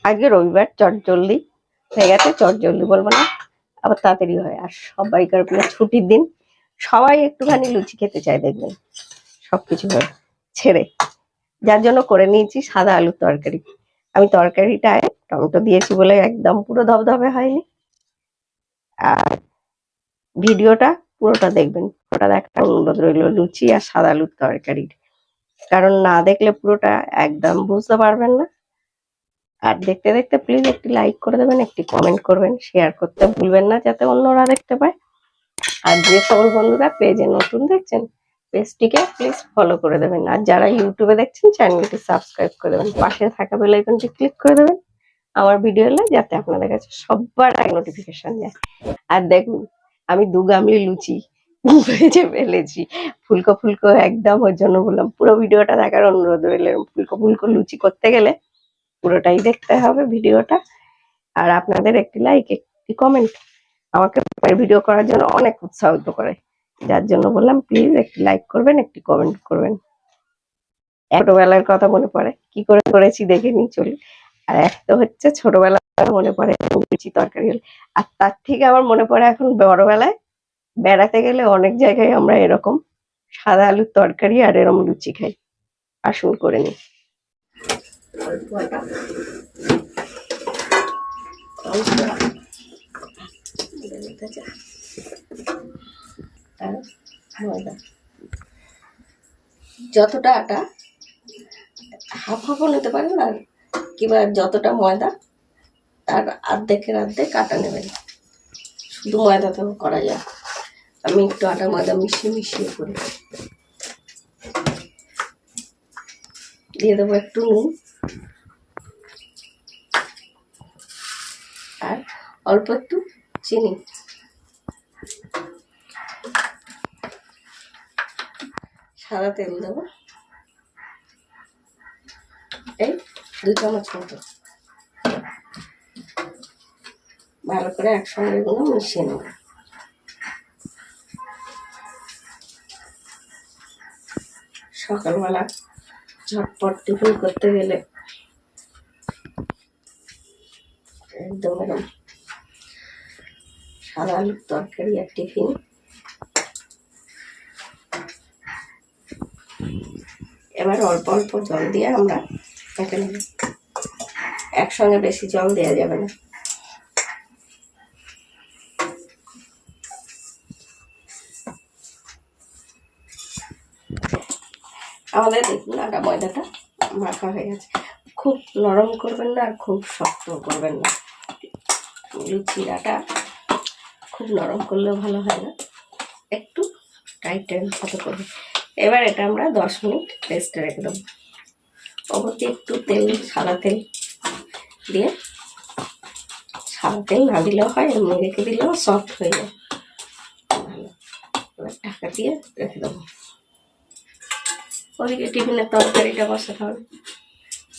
আজকে রবিবার, চটজলদি হয়ে গেছে। চটজলদি বলবো না, আবার তাড়াতাড়ি হয়। আর সবাইকার ছুটির দিন, সবাই একটুখানি লুচি খেতে চায় দেখবেন, সবকিছু ছেড়ে। যার জন্য করে নিয়েছি সাদা আলুর তরকারি। আমি তরকারিটায় টমেটো দিয়েছি বলে একদম পুরো ধবধবে হয়নি। আর ভিডিওটা পুরোটা দেখবেন, পুরোটা দেখা অনুরোধ রইল লুচি আর সাদা আলুর তরকারির, কারণ না দেখলে পুরোটা একদম বুঝতে পারবেন না। আর দেখতে দেখতে প্লিজ একটি লাইক করে দেবেন, একটি কমেন্ট করবেন, শেয়ার করতে ভুলবেন না যাতে অন্যরা দেখতে পায়। আর যে সকল বন্ধুরা পেজে নতুন দেখছেন, পেজটিকে প্লিজ ফলো করে দেবেন। আর যারা ইউটিউবে দেখছেন, চ্যানেলটি সাবস্ক্রাইব করে দেবেন, পাশে থাকা বেল আইকনটি ক্লিক করে দেবেন আমার ভিডিও এলে যাতে আপনাদের কাছে সবার আগে নোটিফিকেশন যায়। আর দেখুন, আমি 2 গামলি লুচি ভেজে ফেলেছি, ফুলকো ফুলকো একদম। ওর জন্য বললাম পুরো ভিডিওটা দেখার অনুরোধ রইল। ফুলকো ফুলকো লুচি করতে গেলে পুরোটাই দেখতে হবে ভিডিওটা। আর আপনাদের একটি লাইক, একটি কমেন্ট আমাকে ভিডিও করার জন্য অনেক উৎসাহিত করে। যার জন্য বললাম প্লিজ একটি লাইক করবেন, একটি কমেন্ট করবেন। ছোটবেলার কথা মনে পড়ে, কি করে করেছি দেখে নিই চলুন। আর এক তো হচ্ছে ছোটবেলার কথা মনে পড়ে লুচি তরকারি হলে, আর তার থেকে আমার মনে পড়ে এখন বড়বেলায় বেড়াতে গেলে অনেক জায়গায় আমরা এরকম সাদা আলুর তরকারি আর এরকম লুচি খাই। আসুন করে নিই। ময়দা যতটা আটা, হাফ হাফও নিতে পারেন, আর কিংবা যতটা ময়দা তার অর্ধেকের অর্ধেক আটা নেবেন। শুধু ময়দাতেও করা যায়, আমি একটু আটা ময়দা মিশিয়ে করি। দিয়ে দেবো একটু নুন আর অল্প একটু চিনি। সাদা তেল দেবো এই 2 চামচ মতো। ভালো করে একসঙ্গে এগুলো মিশিয়ে নেব। সকালবেলা ঝটপট টিফিন করতে গেলে একদম এরকম সাদা আলুর তরকারি আর টিফিন। এবার অল্প অল্প জল দিয়ে আমরা কেটে নেব, একসঙ্গে বেশি জল দেওয়া যাবে না। আমাদের দেখুন আটা ময়দাটা মাখা হয়ে গেছে। খুব নরম করবেন না আর খুব শক্ত করবেন না। লুচির আটা খুব নরম করলেও ভালো হয় না, একটু টাইট মতো করবে। এবার এটা আমরা 10 মিনিট রেস্টে রেখে দেবো। অবশ্যই একটু তেল, সাদা তেল দিয়ে, সাদা তেল না দিলেও হয়, এমনি রেখে দিলেও সফট হয়ে যায় ভালো। এবার ঢাকা দিয়ে রেখে দেবো। ওদিকে টিফিনের তরকারিটা বসাতে হবে,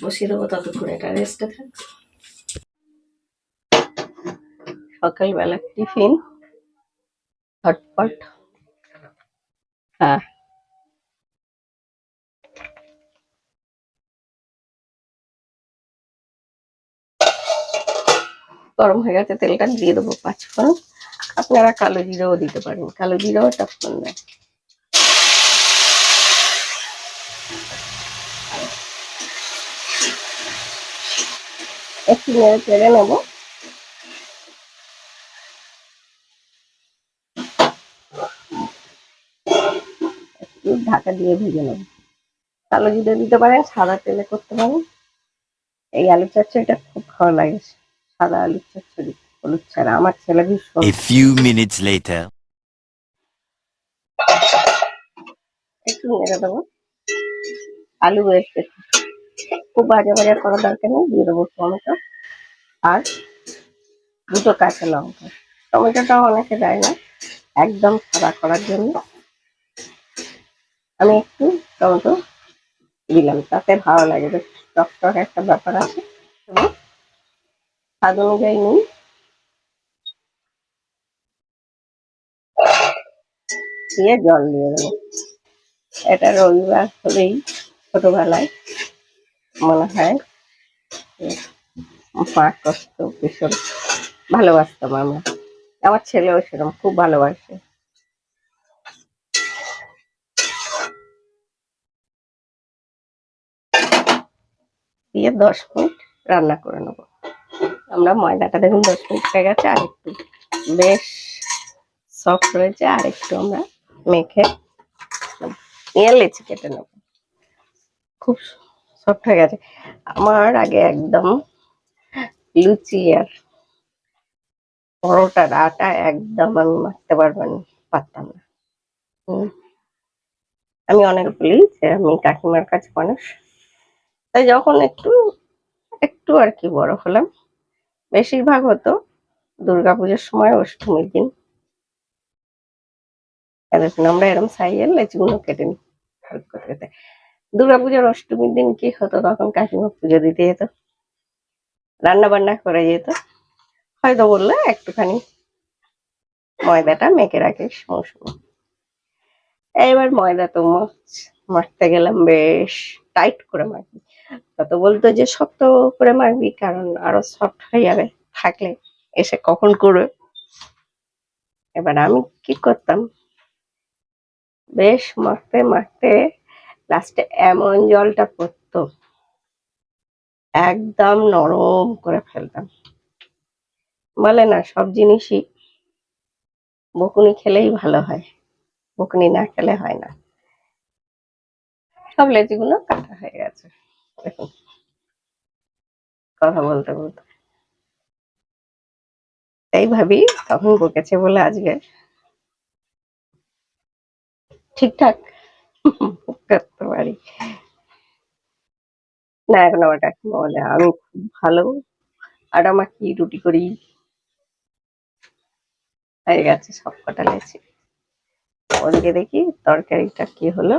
বসিয়ে দেবো, ততক্ষণ এটা রেস্টে থাক। সকালবেলা টিফিন ঝটপট। হ্যাঁ, গরম হয়ে গেছে, তেলটা দিয়ে দেবো 5 ফোড়ন। আপনারা কালো জিরাও দিতে পারেন, কালো জিরাও তখন দেয়। একটু নেড়ে চেড়ে নেবো। একটু ঢাকা দিয়ে ভেজে নেবো। কালো জিরে দিতে পারেন, সাদা তেলে করতে পারেন। এই আলু চচ্চড়িটা খুব ভালো লাগে, সাদা আলু চচ্চড়ি হলুদ ছাড়া। আমার ছেলে ভীষণ। A few minutes later. একটু নেড়ে দেবো। আলু বেশ খুব ভাজা ভাজা করার দরকার নেই, দিয়ে দেবো টমেটো আর 2 কাঁচা লঙ্কা। টমেটোটাও অনেকে দেয় না, একদম সাদা করার জন্য আমি একটু টমেটো দিলাম, তাতে ভালো লাগে, বেশ টক টক একটা ব্যাপার আছে। স্বাদ অনুযায়ী নুন, দিয়ে জল দিয়ে দেবো। এটা রবিবার হলেই ছোটবেলায় মনে হয় মা করতো ভীষণ ভালোবাসতাম আমরা। আমার ছেলেও সেরকম খুব ভালোবাসে। দিয়ে 10 মিনিট রান্না করে নেবো। আমরা ময়দাটা দেখুন 10 মিনিট হয়ে গেছে, আর একটু বেশ সফট হয়েছে, আর একটু আমরা মেখে নিয়ে লেচি কেটে নেব। খুব সফট হয়ে গেছে। আমার আগে একদম লুচি আর পরোটার আটা একদম আমি মাখতে পারতাম না। আমি অনেক বলি যে আমি কাকিমার কাছে মানুষ, তাই যখন একটু একটু আর কি বড় হলাম, বেশিরভাগ হতো দুর্গাপুজোর সময়, অষ্টমীর দিন আমরা এরকম সাইজের লেচিগুলো কেটে নিই। দুর্গাপুজোর অষ্টমীর দিন কি হতো, তখন কাকিমা পুজো দিতে যেত, রান্না বান্না করে যেত, হয়তো বললে একটুখানি ময়দাটা মেখে রাখিস মৌসুমি। এবার ময়দা তো মাখতে গেলাম, বেশ টাইট করে মাখবি, তত বলতো যে শক্ত করে মাখবি, কারণ আরো সফট হয়ে যাবে, থাকলে এসে কখন করবে। এবার আমি কি করতাম, বেশ মাখতে মাখতে লাস্টে এমন জলটা পড়তো, একদম নরম করে ফেলতাম। বলে না সব জিনিসই বকুনি খেলেই ভালো হয়, বকুনি না খেলে হয় না। সব লেচিগুলো কাটা হয়ে গেছে দেখুন, কথা বলতে বলতে। তাই ভাবি তখন বকেছে বলে আজকে ঠিকঠাক করতে পারি না। এখন আমার কাকিমা বলে আমি খুব ভালো আটা মাখি, রুটি করি। হয়ে গেছে সব কটা লেচি। ওদিকে দেখি তরকারিটা কি হলো,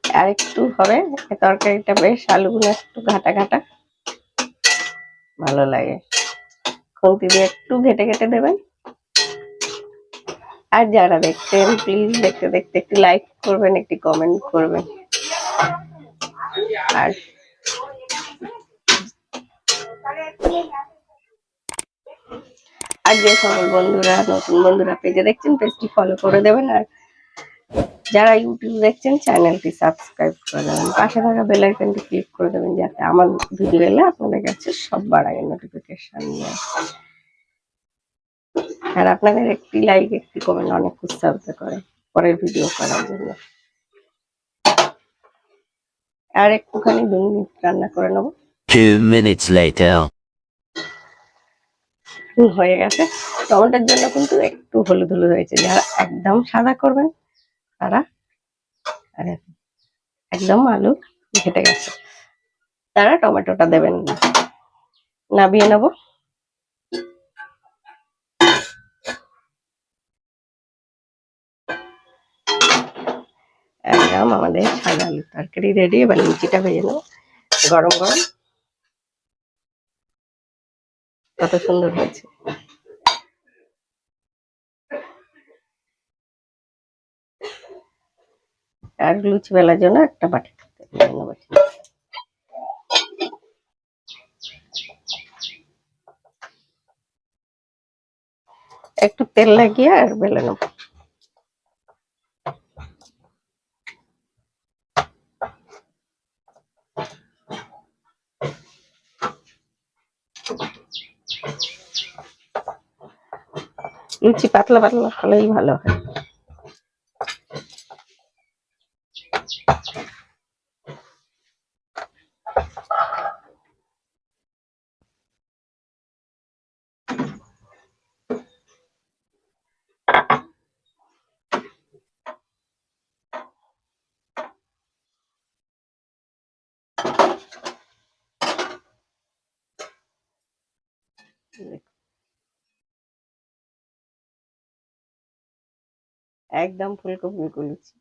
আর একটু হবে তরকারিটা, বেশ আলুগুলো একটু ঘাটা ঘাটা ভালো লাগে, খুন্তি দিয়ে একটু ঘেটে ঘেটে দেবেন। আর যারা দেখছেন প্লিজ দেখতে দেখতে একটু লাইক করবেন, একটি কমেন্ট করবেন। আর আর যে সকল বন্ধুরা নতুন বন্ধুরা পেজে দেখছেন, পেজটি ফলো করে দেবেন, আর যারা ইউটিউব দেখছেন চ্যানেলটি সাবস্ক্রাইব করে দেবেন, পাশে থাকা বেল আইকনটি ক্লিক করে দেবেন, যাতে আমার ভিডিও এলে আপনাদের কাছে সবার আগে নোটিফিকেশন নিয়ে আসে। আর আপনাদের একটি লাইক একটি কমেন্ট অনেক উৎসাহিত করে পরের ভিডিও করার জন্য। আর একটুখানি 2 মিনিট রান্না করে নেবো। 2 minutes later. হয়ে গেছে। টমেটোর জন্য কিন্তু একটু হলুদ হলুদ হয়েছে, যারা একদম সাদা করবেন তারা একদম আলু ঘেটে গেছে তারা টমেটোটা দেবেন না। নামিয়ে নেবো। একদম আমাদের সাদা আলু তরকারি রেডি। এবার লুচিটা ভেজে নেবো গরম গরম, কত সুন্দর হয়েছে। আর লুচি বেলার জন্য একটা বাটি নেবো। একটু তেল লাগিয়ে আর বেলে নেবো। লুচি পাতলা পাতলা হলেই ভালো হয়। একদম ফুলকো ফুলকো লুচি।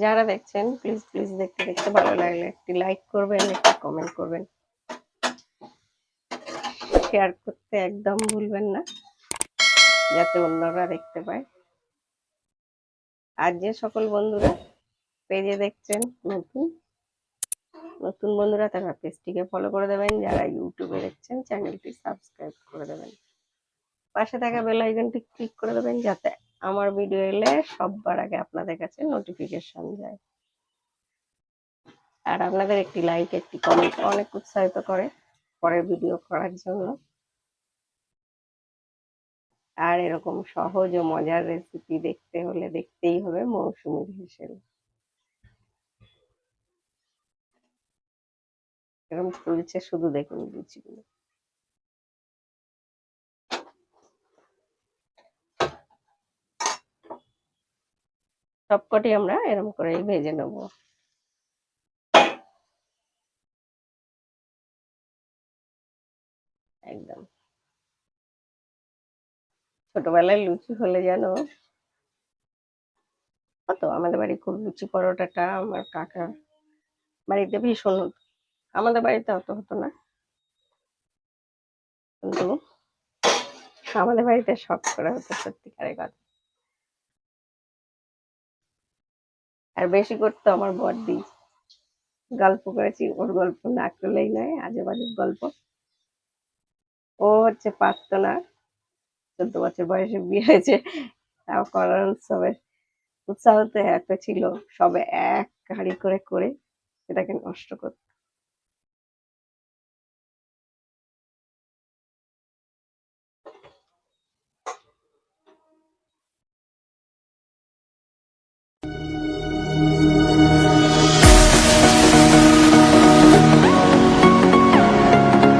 যারা দেখছেন প্লিজ প্লিজ দেখতে দেখতে ভালো লাগলে একটি লাইক করবেন, একটি কমেন্ট করবেন, শেয়ার করতে একদম ভুলবেন না যাতে অন্যরা দেখতে পায়। আর যে সকল বন্ধুরা পেজে দেখছেন নতুন নতুন বন্ধুরা তারা পেজটিকে ফলো করে দেবেন, যারা ইউটিউবে দেখছেন চ্যানেলটি সাবস্ক্রাইব করে দেবেন, পাশে থাকা বেল আইকনটি ক্লিক করে দেবেন যাতে আমার ভিডিও এলে সবার আগে আপনাদের কাছে নোটিফিকেশন যায়। আর আপনাদের একটি লাইক একটি কমেন্ট অনেক উৎসাহিত করে পরের ভিডিও করার জন্য। আর এরকম সহজ ও মজার রেসিপি দেখতে হলে দেখতেই হবে মৌসুমীর হেসেল। এরকম ফুলছে শুধু দেখুন লুচিগুলো। সবকটি আমরা এরকম করে ভেজে নেব। একদম ছোটবেলায় লুচি হলে যেন কত আমাদের বাড়ি খুব লুচি পরোটাটা আমার কাকা বাড়িতে ভীষণ হতো। আমাদের বাড়িতে অত হতো না, কিন্তু আমাদের বাড়িতে শখ করে হতো, সত্যিকারের কথা। আর বেশি করতো আমার বড়দি। গল্প করেছি, ওর গল্প না করলেই নয়, আজে বাজে গল্প। ও হচ্ছে পারতো না, 14 বছর বয়সে বিয়ে হয়েছে, তাও করার উৎসবে উৎসাহ তো এত ছিল, সবে এক হাঁড়ি করে করে সেটাকে নষ্ট করতো।